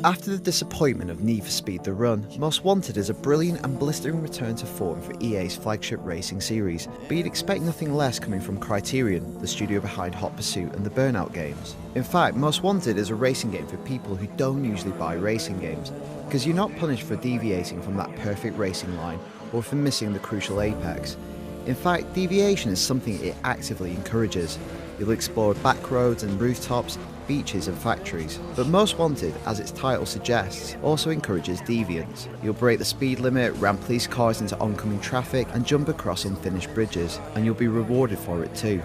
After the disappointment of Need for Speed The Run, Most Wanted is a brilliant and blistering return to form for EA's flagship racing series, but you'd expect nothing less coming from Criterion, the studio behind Hot Pursuit and the Burnout games. In fact, Most Wanted is a racing game for people who don't usually buy racing games, because you're not punished for deviating from that perfect racing line or for missing the crucial apex. In fact, deviation is something it actively encourages. You'll explore back roads and rooftops, beaches and factories, but Most Wanted, as its title suggests, also encourages deviance. You'll break the speed limit, ram police cars into oncoming traffic and jump across unfinished bridges, and you'll be rewarded for it too.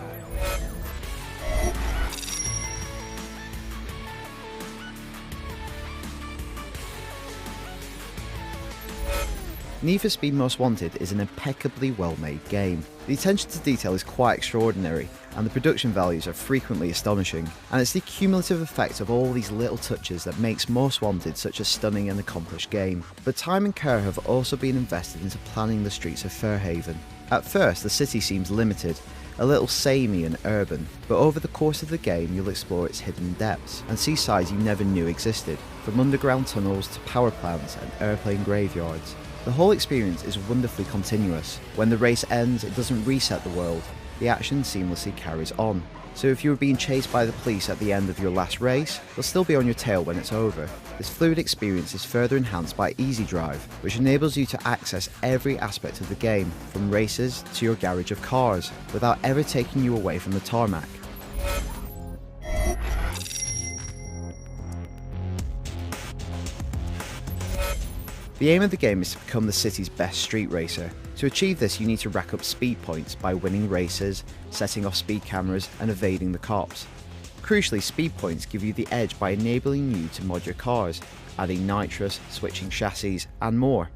Need for Speed Most Wanted is an impeccably well-made game. The attention to detail is quite extraordinary, and the production values are frequently astonishing, and it's the cumulative effect of all these little touches that makes Most Wanted such a stunning and accomplished game. But time and care have also been invested into planning the streets of Fairhaven. At first, the city seems limited, a little samey and urban, but over the course of the game you'll explore its hidden depths and see sides you never knew existed, from underground tunnels to power plants and airplane graveyards. The whole experience is wonderfully continuous. When the race ends, it doesn't reset the world. The action seamlessly carries on. So if you were being chased by the police at the end of your last race, they'll still be on your tail when it's over. This fluid experience is further enhanced by Easy Drive, which enables you to access every aspect of the game, from races to your garage of cars, without ever taking you away from the tarmac. The aim of the game is to become the city's best street racer. To achieve this, you need to rack up speed points by winning races, setting off speed cameras and evading the cops. Crucially, speed points give you the edge by enabling you to mod your cars, adding nitrous, switching chassis and more.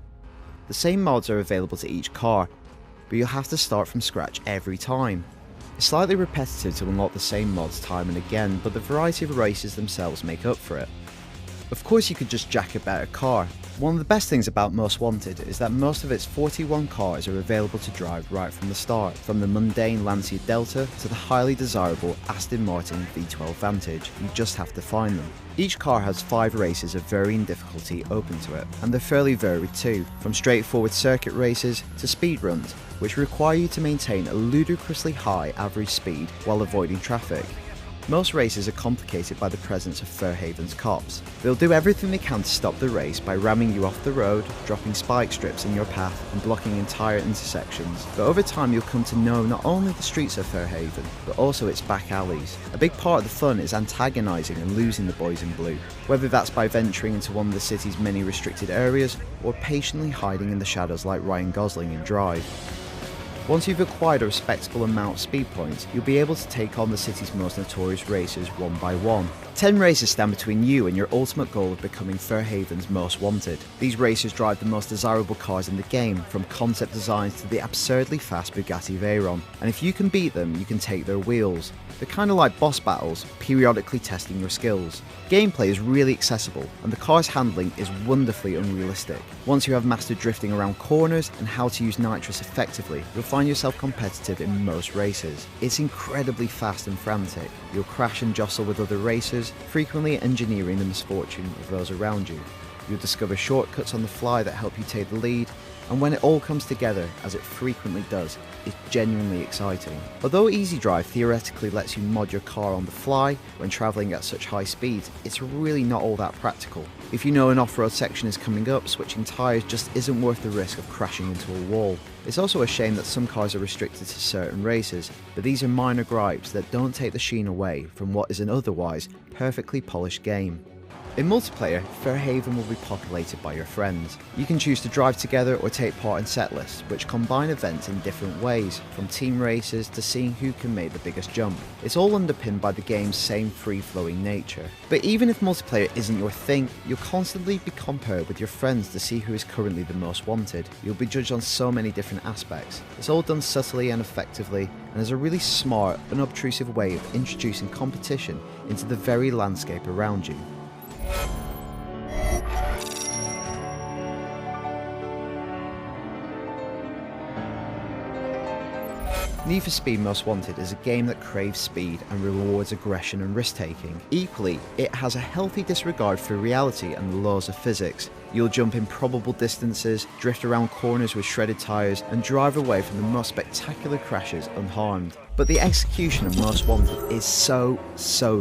The same mods are available to each car, but you'll have to start from scratch every time. It's slightly repetitive to unlock the same mods time and again, but the variety of races themselves make up for it. Of course you could just jack a better car. One of the best things about Most Wanted is that most of its 41 cars are available to drive right from the start, from the mundane Lancia Delta to the highly desirable Aston Martin V12 Vantage. You just have to find them. Each car has 5 races of varying difficulty open to it, and they're fairly varied too, from straightforward circuit races to speed runs, which require you to maintain a ludicrously high average speed while avoiding traffic. Most races are complicated by the presence of Fairhaven's cops. They'll do everything they can to stop the race by ramming you off the road, dropping spike strips in your path and blocking entire intersections. But over time you'll come to know not only the streets of Fairhaven, but also its back alleys. A big part of the fun is antagonising and losing the boys in blue, whether that's by venturing into one of the city's many restricted areas or patiently hiding in the shadows like Ryan Gosling in Drive. Once you've acquired a respectable amount of speed points, you'll be able to take on the city's most notorious racers one by one. 10 races stand between you and your ultimate goal of becoming Fairhaven's Most Wanted. These racers drive the most desirable cars in the game, from concept designs to the absurdly fast Bugatti Veyron, and if you can beat them, you can take their wheels. They're kind of like boss battles, periodically testing your skills. Gameplay is really accessible, and the car's handling is wonderfully unrealistic. Once you have mastered drifting around corners and how to use nitrous effectively, you'll find yourself competitive in most races. It's incredibly fast and frantic. You'll crash and jostle with other racers, frequently engineering the misfortune of those around you. You'll discover shortcuts on the fly that help you take the lead, and when it all comes together, as it frequently does, it's genuinely exciting. Although Easy Drive theoretically lets you mod your car on the fly when travelling at such high speeds, it's really not all that practical. If you know an off-road section is coming up, switching tyres just isn't worth the risk of crashing into a wall. It's also a shame that some cars are restricted to certain races, but these are minor gripes that don't take the sheen away from what is an otherwise perfectly polished game. In multiplayer, Fairhaven will be populated by your friends. You can choose to drive together or take part in set lists, which combine events in different ways, from team races to seeing who can make the biggest jump. It's all underpinned by the game's same free-flowing nature. But even if multiplayer isn't your thing, you'll constantly be compared with your friends to see who is currently the most wanted. You'll be judged on so many different aspects. It's all done subtly and effectively, and is a really smart, unobtrusive way of introducing competition into the very landscape around you. Need for Speed Most Wanted is a game that craves speed and rewards aggression and risk-taking. Equally, it has a healthy disregard for reality and the laws of physics. You'll jump improbable distances, drift around corners with shredded tyres, and drive away from the most spectacular crashes unharmed. But the execution of Most Wanted is so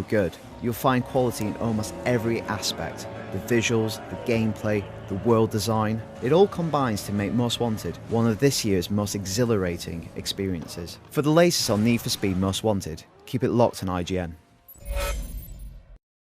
good. You'll find quality in almost every aspect. The visuals, the gameplay, the world design. It all combines to make Most Wanted one of this year's most exhilarating experiences. For the latest on Need for Speed Most Wanted, keep it locked on IGN.